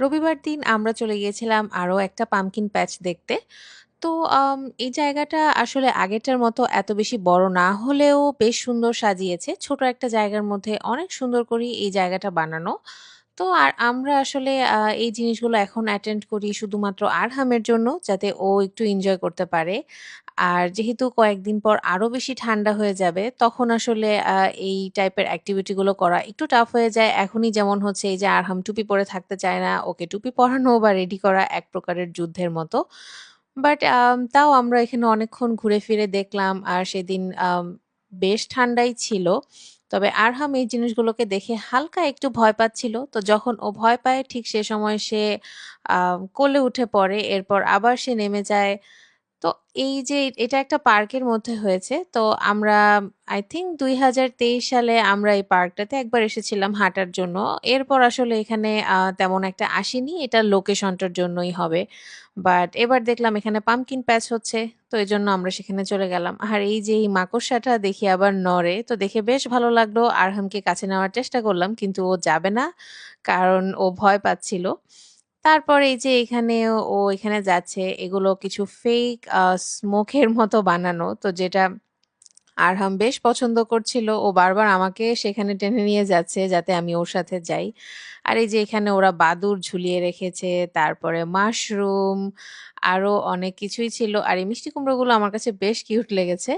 রবিবার দিন আমরা চলে গিয়েছিলাম আরো একটা পাম্পকিন প্যাচ দেখতে। তো এই জায়গাটা আসলে আগেরটার মতো এত বেশি বড় না হলেও বেশ সুন্দর সাজিয়েছে। ছোট একটা জায়গার মধ্যে অনেক সুন্দর করে এই জায়গাটা বানানো। তো আর আমরা আসলে এই জিনিসগুলো এখন অ্যাটেন্ড করি শুধুমাত্র আরহামের জন্য যাতে ও একটু এনজয় করতে পারে। আর যেহেতু কয়েকদিন পর আরো বেশি ঠান্ডা হয়ে যাবে তখন আসলে এই টাইপের অ্যাক্টিভিটি গুলো করা একটু টাফ হয়ে যায়। এখনই যেমন হচ্ছে এই যে আরহাম টুপি পরে থাকতে চায় না। ওকে টুপি পরানো বা রেডি করা এক প্রকারের যুদ্ধের মতো। বাট তাও আমরা এখানে অনেকক্ষণ ঘুরে ফিরে দেখলাম। আর সেদিন বেশ ঠান্ডাই ছিল। তবে আরহাম এই জিনিসগুলোকে দেখে হালকা একটু ভয় পাচ্ছিল। তো যখন ও ভয় পায় ঠিক সে সময় সে আ কোলে উঠে পড়ে। এরপর আবার সে নেমে যায়। তো এই যে এটা একটা পার্কের মধ্যে হয়েছে। তো আমরা আই থিংক ২০২৩ সালে আমরা এই পার্কটাতে একবার এসেছিলাম হাঁটার জন্য। এরপর আসলে এখানে তেমন একটা আসিনি। এটা লোকেশনটার জন্যই হবে। বাট এবার দেখলাম এখানে পাম্পকিন প্যাচ হচ্ছে। তো এজন্য আমরা সেখানে চলে গেলাম। আর এই যে এই মাকড়সাটা দেখি আবার নড়ে। তো দেখে বেশ ভালো লাগলো। আরহামকে কাছে নেওয়ার চেষ্টা করলাম। কিন্তু ও যাবে না। কারণ ও ভয় পাচ্ছিল। তারপর এই যে এখানে ও এখানে যাচ্ছে এগুলো কিছু ফেক স্মোকের মতো বানানো। তো যেটা আরহাম বেশ পছন্দ করছিল। ও বারবার আমাকে সেখানে টেনে নিয়ে যাচ্ছে যাতে আমি ওর সাথে যাই। আর এই যে এখানে ওরা বাদুড় ঝুলিয়ে রেখেছে, তারপরে মাশরুম আরো অনেক কিছুই ছিল। আর এই মিষ্টি কুমড়োগুলো আমার কাছে বেশ কিউট লেগেছে।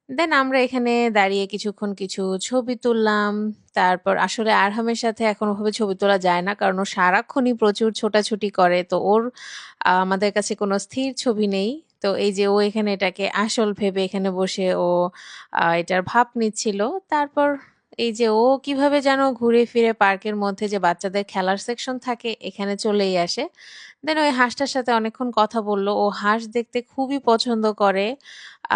দেন আমরা এখানে দাঁড়িয়ে কিছুক্ষণ কিছু ছবি তুললাম। তারপর আসলে আরহামের সাথে এখন ওভাবে ছবি তোলা যায় না। কারণ ও সারাক্ষণই প্রচুর ছোটাছুটি করে। তো ওর আমাদের কাছে কোনো স্থির ছবি নেই। তো এই যে ও এখানে এটাকে আসল ভেবে এখানে বসে ও এটার ভাব নিচ্ছিল। তারপর এই যে ও কিভাবে যেন ঘুরে ফিরে পার্কের মধ্যে যে বাচ্চাদের খেলার সেকশন থাকে এখানে চলেই আসে। দেন ওই হাঁসটার সাথে অনেকক্ষণ কথা বলল। ও হাঁস দেখতে খুবই পছন্দ করে।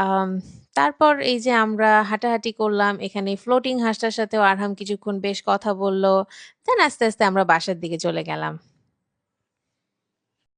আম তারপর এই যে আমরা হাঁটাহাঁটি করলাম। এখানে ফ্লোটিং হাঁসটার সাথেও আরহাম কিছুক্ষণ বেশ কথা বলল। দেন আস্তে, আস্তে আমরা বাসার দিকে চলে গেলাম।